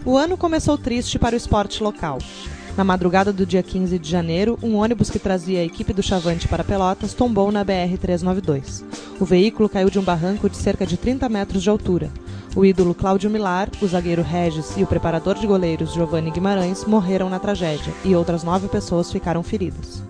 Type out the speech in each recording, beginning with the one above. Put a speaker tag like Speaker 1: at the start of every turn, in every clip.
Speaker 1: O ano começou triste para o esporte local. Na madrugada do dia 15 de janeiro, um ônibus que trazia a equipe do Chavante para Pelotas tombou na BR-392. O veículo caiu de um barranco de cerca de 30 metros de altura. O ídolo Cláudio Milar, o zagueiro Regis e o preparador de goleiros Giovanni Guimarães morreram na tragédia e outras 9 pessoas ficaram feridas.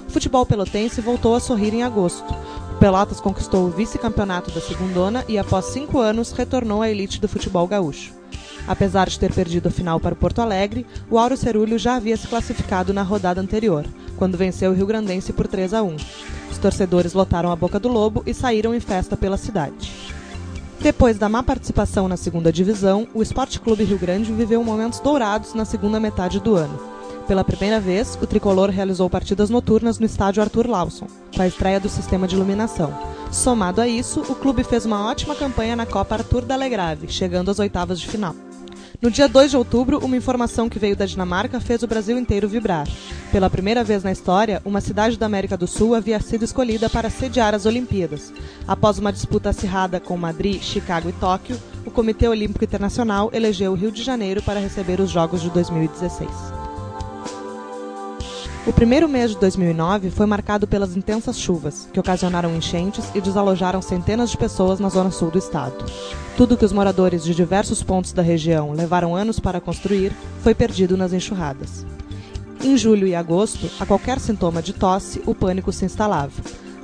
Speaker 1: O futebol pelotense voltou a sorrir em agosto. O Pelotas conquistou o vice-campeonato da Segundona e, após 5 anos, retornou à elite do futebol gaúcho. Apesar de ter perdido a final para o Porto Alegre, o Auro Cerulho já havia se classificado na rodada anterior, quando venceu o Rio-Grandense por 3-1. Os torcedores lotaram a Boca do Lobo e saíram em festa pela cidade. Depois da má participação na segunda divisão, o Esporte Clube Rio Grande viveu momentos dourados na segunda metade do ano. Pela primeira vez, o tricolor realizou partidas noturnas no estádio Arthur Lawson, com a estreia do sistema de iluminação. Somado a isso, o clube fez uma ótima campanha na Copa Arthur da Legrave, chegando às oitavas de final. No dia 2 de outubro, uma informação que veio da Dinamarca fez o Brasil inteiro vibrar. Pela primeira vez na história, uma cidade da América do Sul havia sido escolhida para sediar as Olimpíadas. Após uma disputa acirrada com Madrid, Chicago e Tóquio, o Comitê Olímpico Internacional elegeu o Rio de Janeiro para receber os Jogos de 2016. O primeiro mês de 2009 foi marcado pelas intensas chuvas, que ocasionaram enchentes e desalojaram centenas de pessoas na zona sul do estado. Tudo que os moradores de diversos pontos da região levaram anos para construir foi perdido nas enxurradas. Em julho e agosto, a qualquer sintoma de tosse, o pânico se instalava.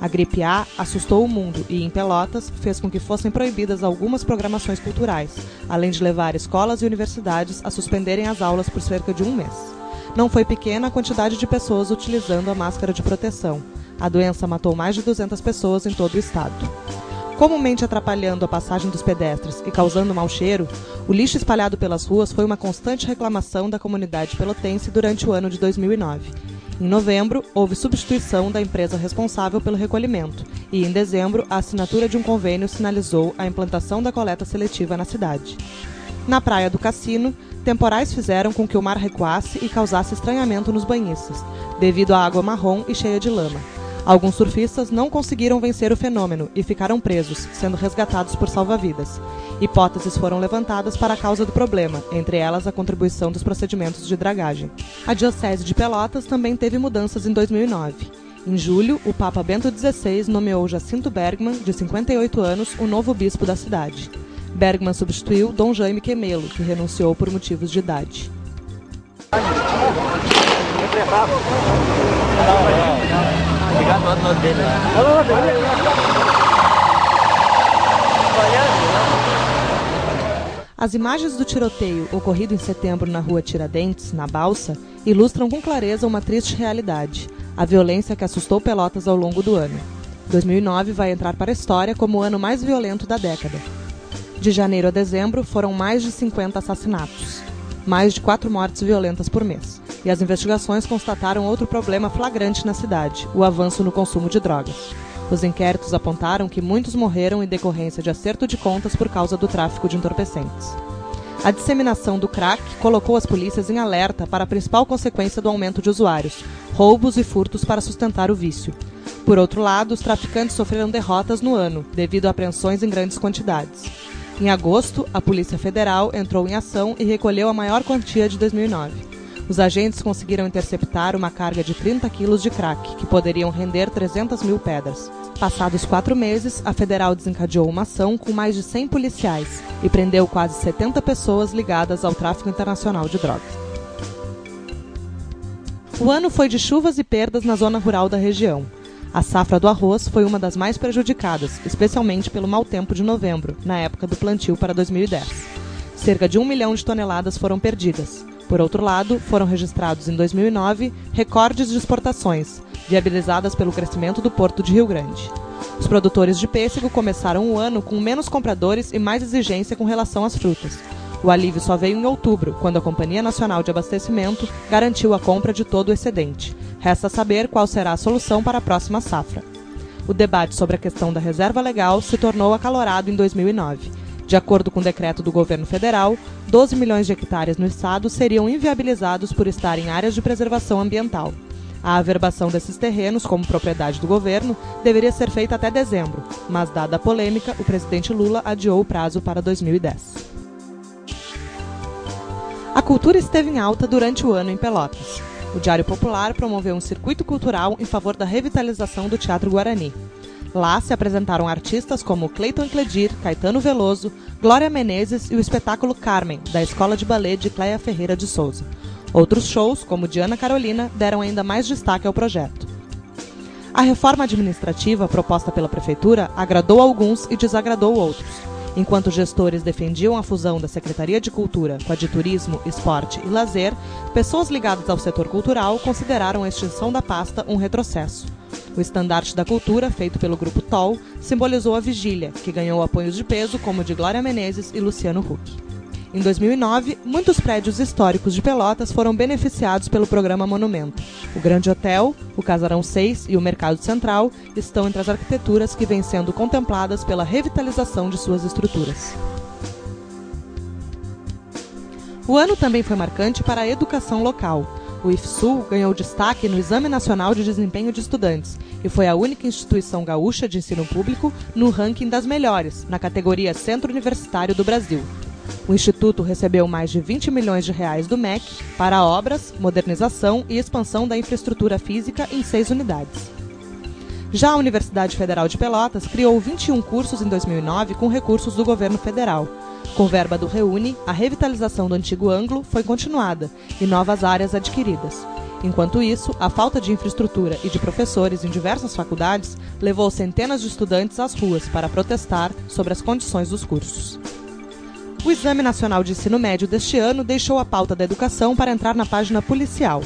Speaker 1: A gripe A assustou o mundo e, em Pelotas, fez com que fossem proibidas algumas programações culturais, além de levar escolas e universidades a suspenderem as aulas por cerca de um mês. Não foi pequena a quantidade de pessoas utilizando a máscara de proteção. A doença matou mais de 200 pessoas em todo o estado. Comumente atrapalhando a passagem dos pedestres e causando mau cheiro, o lixo espalhado pelas ruas foi uma constante reclamação da comunidade pelotense durante o ano de 2009. Em novembro, houve substituição da empresa responsável pelo recolhimento e, em dezembro, a assinatura de um convênio sinalizou a implantação da coleta seletiva na cidade. Na praia do Cassino, temporais fizeram com que o mar recuasse e causasse estranhamento nos banhistas, devido à água marrom e cheia de lama. Alguns surfistas não conseguiram vencer o fenômeno e ficaram presos, sendo resgatados por salva-vidas. Hipóteses foram levantadas para a causa do problema, entre elas a contribuição dos procedimentos de dragagem. A Diocese de Pelotas também teve mudanças em 2009. Em julho, o Papa Bento XVI nomeou Jacinto Bergman, de 58 anos, o novo bispo da cidade. Bergman substituiu Dom Jaime Quemelo, que renunciou por motivos de idade. As imagens do tiroteio ocorrido em setembro na rua Tiradentes, na Balsa, ilustram com clareza uma triste realidade, a violência que assustou Pelotas ao longo do ano. 2009 vai entrar para a história como o ano mais violento da década. De janeiro a dezembro, foram mais de 50 assassinatos, mais de 4 mortes violentas por mês. E as investigações constataram outro problema flagrante na cidade, o avanço no consumo de drogas. Os inquéritos apontaram que muitos morreram em decorrência de acerto de contas por causa do tráfico de entorpecentes. A disseminação do crack colocou as polícias em alerta para a principal consequência do aumento de usuários, roubos e furtos para sustentar o vício. Por outro lado, os traficantes sofreram derrotas no ano, devido a apreensões em grandes quantidades. Em agosto, a Polícia Federal entrou em ação e recolheu a maior quantia de 2009. Os agentes conseguiram interceptar uma carga de 30 quilos de crack, que poderiam render 300 mil pedras. Passados 4 meses, a Federal desencadeou uma ação com mais de 100 policiais e prendeu quase 70 pessoas ligadas ao tráfico internacional de drogas. O ano foi de chuvas e perdas na zona rural da região. A safra do arroz foi uma das mais prejudicadas, especialmente pelo mau tempo de novembro, na época do plantio para 2010. Cerca de 1 milhão de toneladas foram perdidas. Por outro lado, foram registrados em 2009 recordes de exportações, viabilizadas pelo crescimento do Porto de Rio Grande. Os produtores de pêssego começaram o ano com menos compradores e mais exigência com relação às frutas. O alívio só veio em outubro, quando a Companhia Nacional de Abastecimento garantiu a compra de todo o excedente. Resta saber qual será a solução para a próxima safra. O debate sobre a questão da reserva legal se tornou acalorado em 2009. De acordo com o decreto do governo federal, 12 milhões de hectares no estado seriam inviabilizados por estar em áreas de preservação ambiental. A averbação desses terrenos, como propriedade do governo, deveria ser feita até dezembro, mas, dada a polêmica, o presidente Lula adiou o prazo para 2010. A cultura esteve em alta durante o ano em Pelotas. O Diário Popular promoveu um circuito cultural em favor da revitalização do Teatro Guarani. Lá se apresentaram artistas como Cleiton Cledir, Caetano Veloso, Glória Menezes e o espetáculo Carmen, da Escola de Ballet de Cléia Ferreira de Souza. Outros shows, como Diana Carolina, deram ainda mais destaque ao projeto. A reforma administrativa proposta pela Prefeitura agradou alguns e desagradou outros. Enquanto gestores defendiam a fusão da Secretaria de Cultura com a de Turismo, Esporte e Lazer, pessoas ligadas ao setor cultural consideraram a extinção da pasta um retrocesso. O estandarte da cultura, feito pelo Grupo TOL, simbolizou a vigília, que ganhou apoios de peso como o de Glória Menezes e Luciano Huck. Em 2009, muitos prédios históricos de Pelotas foram beneficiados pelo programa Monumento. O Grande Hotel, o Casarão 6 e o Mercado Central estão entre as arquiteturas que vêm sendo contempladas pela revitalização de suas estruturas. O ano também foi marcante para a educação local. O IFSU ganhou destaque no Exame Nacional de Desempenho de Estudantes e foi a única instituição gaúcha de ensino público no ranking das melhores, na categoria Centro Universitário do Brasil. O Instituto recebeu mais de 20 milhões de reais do MEC para obras, modernização e expansão da infraestrutura física em 6 unidades. Já a Universidade Federal de Pelotas criou 21 cursos em 2009 com recursos do governo federal. Com verba do Reúne, a revitalização do antigo ângulo foi continuada e novas áreas adquiridas. Enquanto isso, a falta de infraestrutura e de professores em diversas faculdades levou centenas de estudantes às ruas para protestar sobre as condições dos cursos. O Exame Nacional de Ensino Médio deste ano deixou a pauta da educação para entrar na página policial.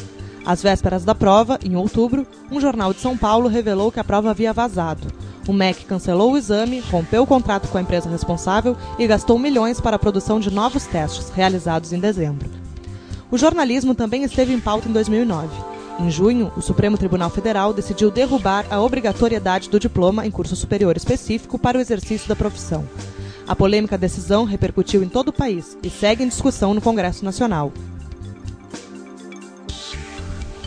Speaker 1: Às vésperas da prova, em outubro, um jornal de São Paulo revelou que a prova havia vazado. O MEC cancelou o exame, rompeu o contrato com a empresa responsável e gastou milhões para a produção de novos testes, realizados em dezembro. O jornalismo também esteve em pauta em 2009. Em junho, o Supremo Tribunal Federal decidiu derrubar a obrigatoriedade do diploma em curso superior específico para o exercício da profissão. A polêmica decisão repercutiu em todo o país e segue em discussão no Congresso Nacional.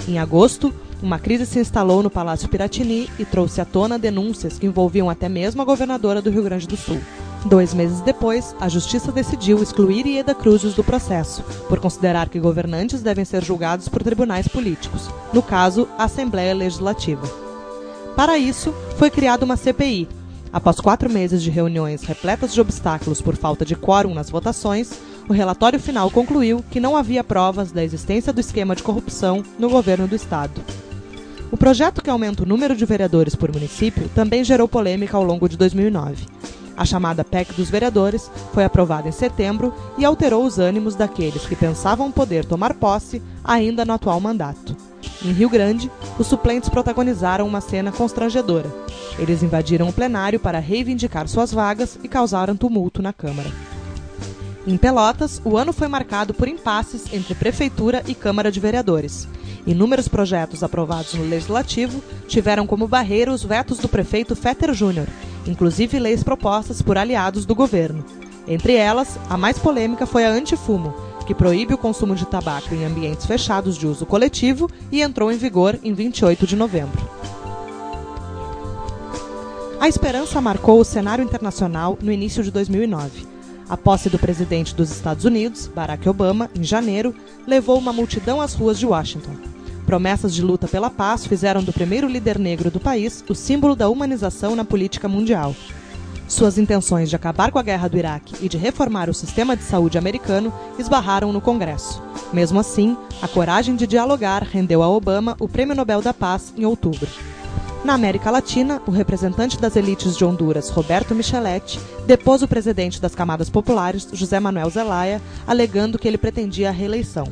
Speaker 1: Em agosto, uma crise se instalou no Palácio Piratini e trouxe à tona denúncias que envolviam até mesmo a governadora do Rio Grande do Sul. 2 meses depois, a Justiça decidiu excluir Ieda Cruzes do processo, por considerar que governantes devem ser julgados por tribunais políticos, no caso, a Assembleia Legislativa. Para isso, foi criada uma CPI. Após 4 meses de reuniões repletas de obstáculos por falta de quórum nas votações, o relatório final concluiu que não havia provas da existência do esquema de corrupção no governo do estado. O projeto que aumenta o número de vereadores por município também gerou polêmica ao longo de 2009. A chamada PEC dos vereadores foi aprovada em setembro e alterou os ânimos daqueles que pensavam poder tomar posse ainda no atual mandato. Em Rio Grande, os suplentes protagonizaram uma cena constrangedora. Eles invadiram o plenário para reivindicar suas vagas e causaram tumulto na Câmara. Em Pelotas, o ano foi marcado por impasses entre Prefeitura e Câmara de Vereadores. Inúmeros projetos aprovados no Legislativo tiveram como barreira os vetos do prefeito Fetter Júnior, inclusive leis propostas por aliados do governo. Entre elas, a mais polêmica foi a Antifumo, que proíbe o consumo de tabaco em ambientes fechados de uso coletivo e entrou em vigor em 28 de novembro. A esperança marcou o cenário internacional no início de 2009. A posse do presidente dos Estados Unidos, Barack Obama, em janeiro, levou uma multidão às ruas de Washington. Promessas de luta pela paz fizeram do primeiro líder negro do país o símbolo da humanização na política mundial. Suas intenções de acabar com a guerra do Iraque e de reformar o sistema de saúde americano esbarraram no Congresso. Mesmo assim, a coragem de dialogar rendeu a Obama o Prêmio Nobel da Paz em outubro. Na América Latina, o representante das elites de Honduras, Roberto Micheletti, depôs o presidente das camadas populares, José Manuel Zelaya, alegando que ele pretendia a reeleição.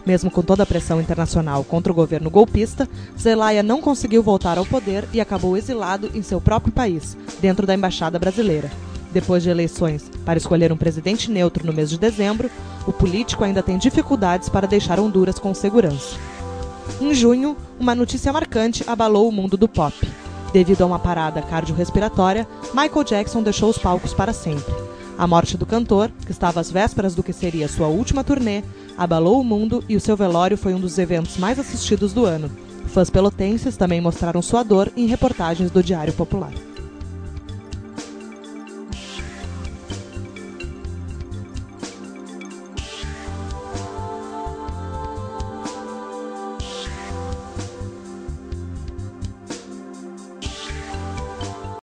Speaker 1: Mesmo com toda a pressão internacional contra o governo golpista, Zelaya não conseguiu voltar ao poder e acabou exilado em seu próprio país, dentro da embaixada brasileira. Depois de eleições para escolher um presidente neutro no mês de dezembro, o político ainda tem dificuldades para deixar Honduras com segurança. Em junho, uma notícia marcante abalou o mundo do pop. Devido a uma parada cardiorrespiratória, Michael Jackson deixou os palcos para sempre. A morte do cantor, que estava às vésperas do que seria sua última turnê, abalou o mundo e o seu velório foi um dos eventos mais assistidos do ano. Fãs pelotenses também mostraram sua dor em reportagens do Diário Popular.